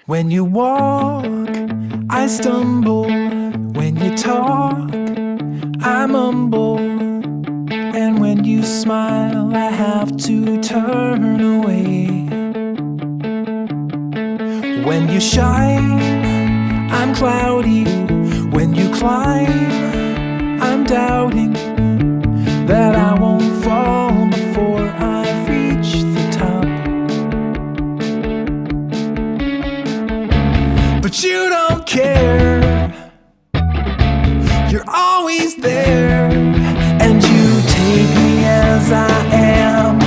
When you walk, I stumble. When you talk, I mumble. And when you smile, I have to turn away. When you shine, I'm cloudy. When you climb, I'm doubting that I won't fall before I reach the top. But you don't care. You're always there. And you take me as I am.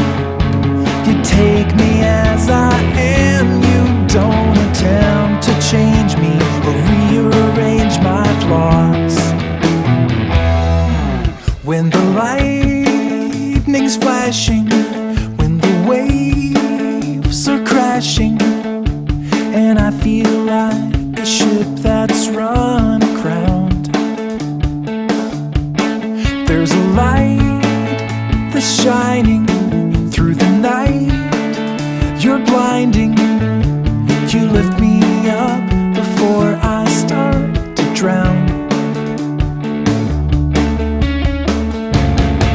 You take me as I am. You don't attempt to change me or rearrange my flaws. When the lightning's flashing, when the waves are crashing, and I feel like a ship that's run aground, there's a light that's shining through the night. You're blinding. You lift me up before I start to drown.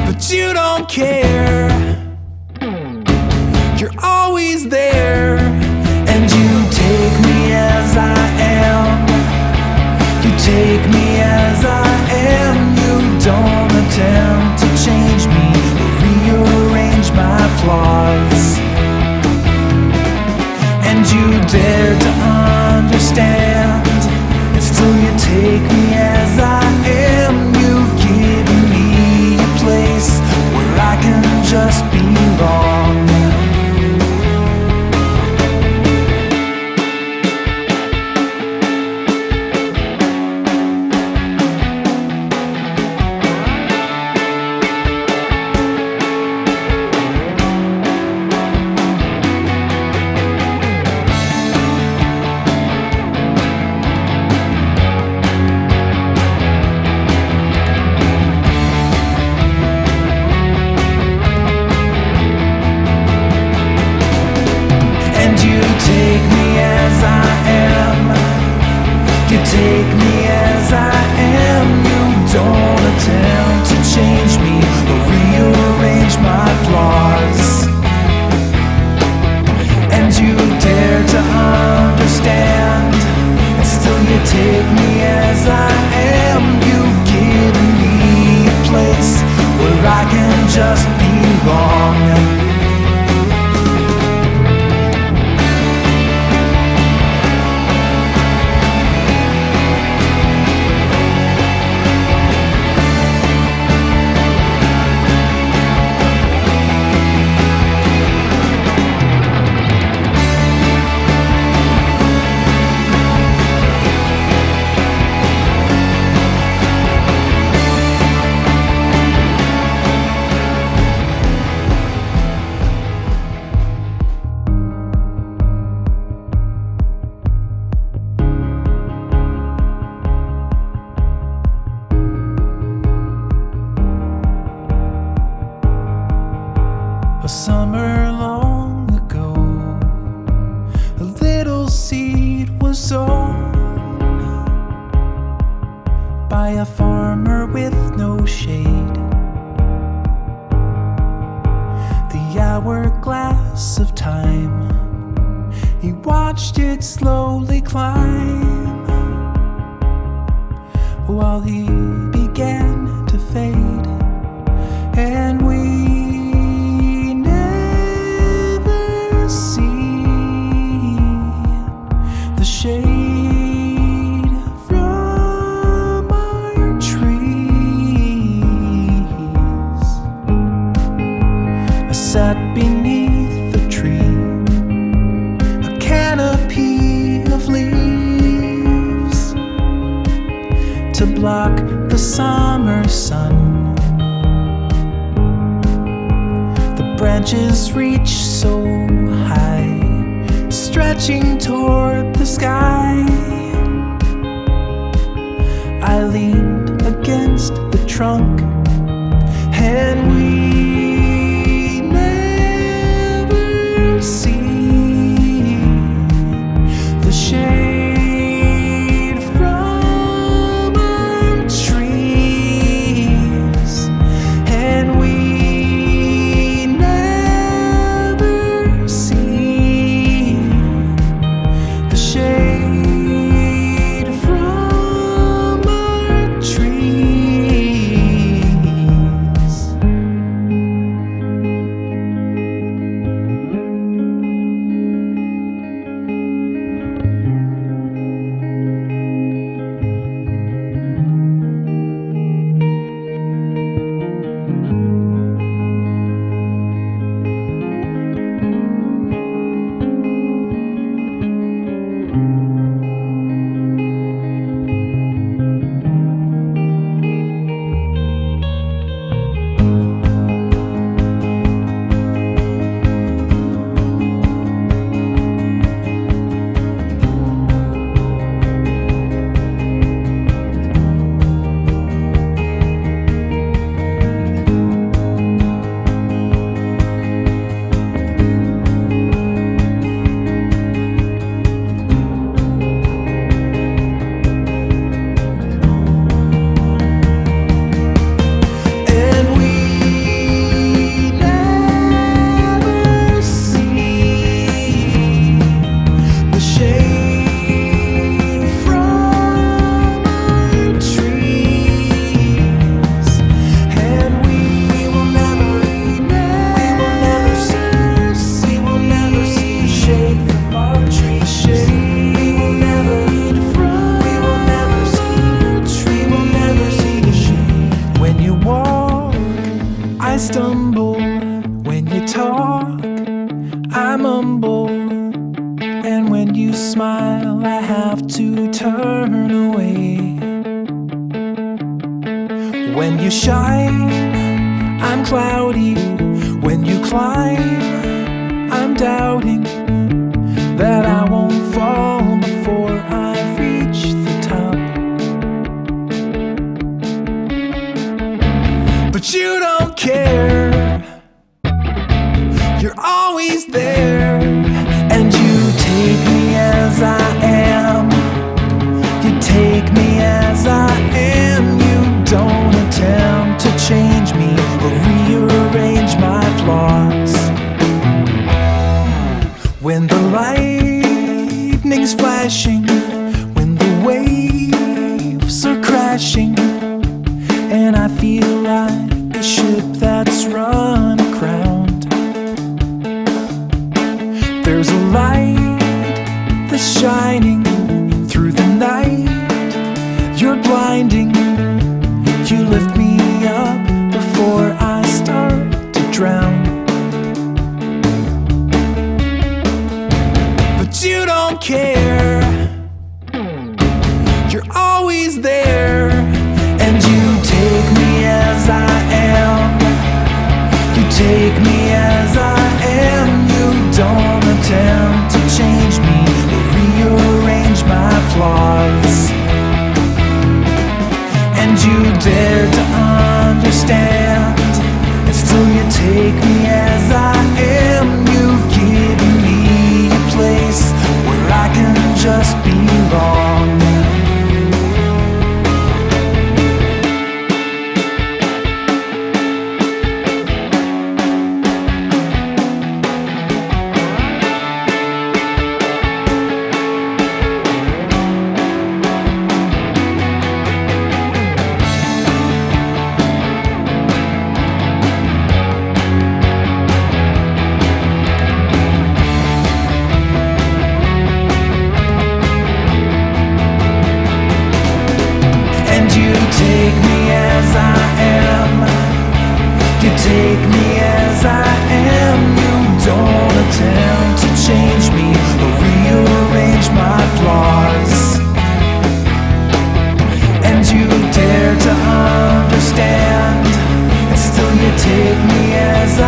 But you don't care. You're always there. And you take me as I am. You take me as I am. You don't attempt to change me or rearrange my flaws. And you dare to understand, and still you take me as I am. You've given me a place where I can just belong. Take me as I am. You don't attempt to change me or rearrange my flaws. And you dare to understand, and still you take me as I am. You've given me a place where I can just belong. A summer long ago, a little seed was sown by a farmer with no shade. The hourglass of time, he watched it slowly climb, while he began to fade. And we shade from our trees. I sat beneath the tree, a canopy of leaves to block the summer sun. The branches reach so high, stretching toward the sky. I leaned against the trunk, and we never see the shade from our trees, and we never see the shade from our trees. And we never see the shade from our trees, and we will never see the shade from our trees. We will never see the shade. When you walk, I stumble. When you talk, I mumble. And when you smile, I have to turn away. When you shine, I'm cloudy. When you climb, I'm doubting that I won't fall before I reach the top. But you don't care. You're always there, and you take me as I am. You take me as I am. You don't attempt to change me or rearrange my flaws. When the lightning's flashing, when the waves are crashing, and I feel like a ship that's run aground, there's a light that's shining through the night. You're blinding. You lift me up before I start to drown. But you don't care. You're always there, and you take me as I am. You take me as I am. You don't attempt to change me or rearrange my flaws. And you dare to understand, and still you take me as I am. You've given me a place where I can just belong. Take me as I am. You don't attempt to change me or rearrange my flaws. And you dare to understand, and still you take me as I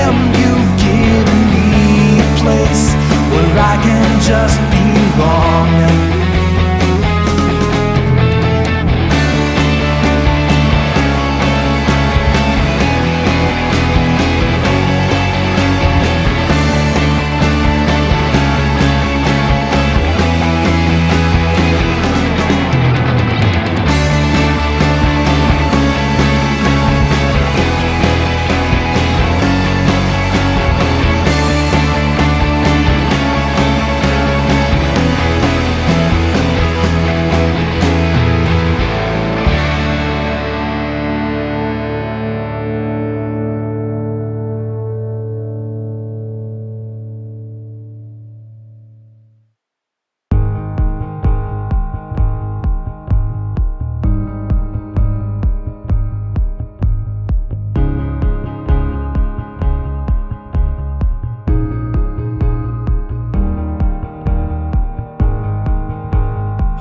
am. You've given me a place where I can just belong.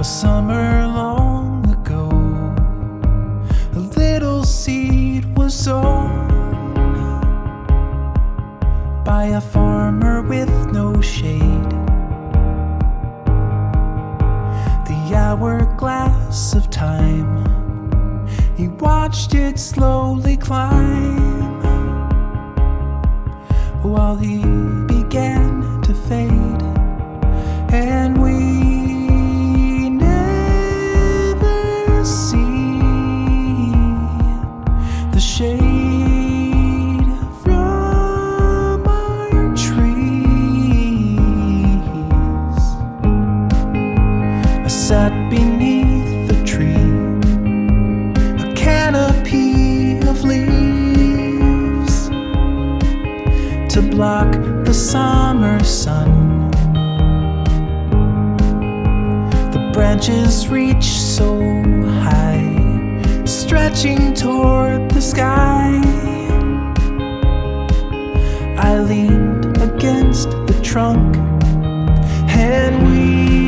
A summer long ago, a little seed was sown by a farmer with no shade. The hourglass of time, he watched it slowly climb, while he began to fade, and we never see the shade from our trees. I sat beneath the tree, a canopy of leaves to block the summer sun. The branches reach so high, stretching toward the sky. I leaned against the trunk, and we